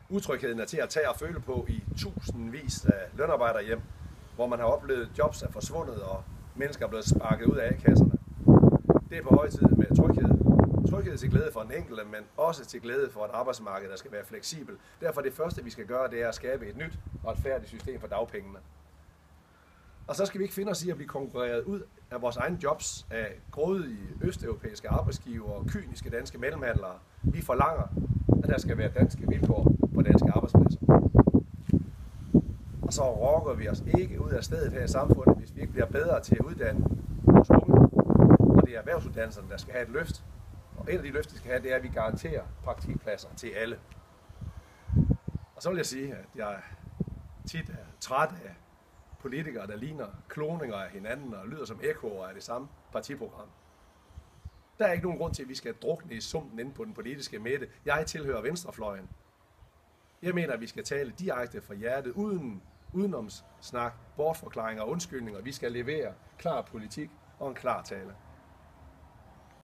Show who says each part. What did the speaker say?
Speaker 1: Utrygheden er til at tage og føle på i tusindvis af lønarbejderhjem, hvor man har oplevet, at jobs er forsvundet, og mennesker er blevet sparket ud af A-kasserne. Det er på høje tid med tryghed. Tryghed til glæde for den enkelte, men også til glæde for et arbejdsmarked, der skal være fleksibel. Derfor det første, vi skal gøre, det er at skabe et nyt og et færdigt system for dagpengene. Og så skal vi ikke finde os i at blive konkurreret ud af vores egne jobs af grådige østeuropæiske arbejdsgivere og kyniske danske mellemhandlere. Vi forlanger, at der skal være danske vilkår på danske arbejdspladser. Og så rokker vi os ikke ud af stedet her i samfundet, hvis vi ikke bliver bedre til at uddanne vores unge. Og det er erhvervsuddannelserne, der skal have et løft. Og et af de løft, de skal have, det er, at vi garanterer praktikpladser til alle. Og så vil jeg sige, at jeg tit er træt af politikere, der ligner kloninger af hinanden og lyder som ekkoer af det samme partiprogram. Der er ikke nogen grund til, at vi skal drukne i sumpen inde på den politiske midte. Jeg tilhører venstrefløjen. Jeg mener, at vi skal tale direkte fra hjertet, uden udenomssnak, bortforklaringer og undskyldninger. Vi skal levere klar politik og en klar tale.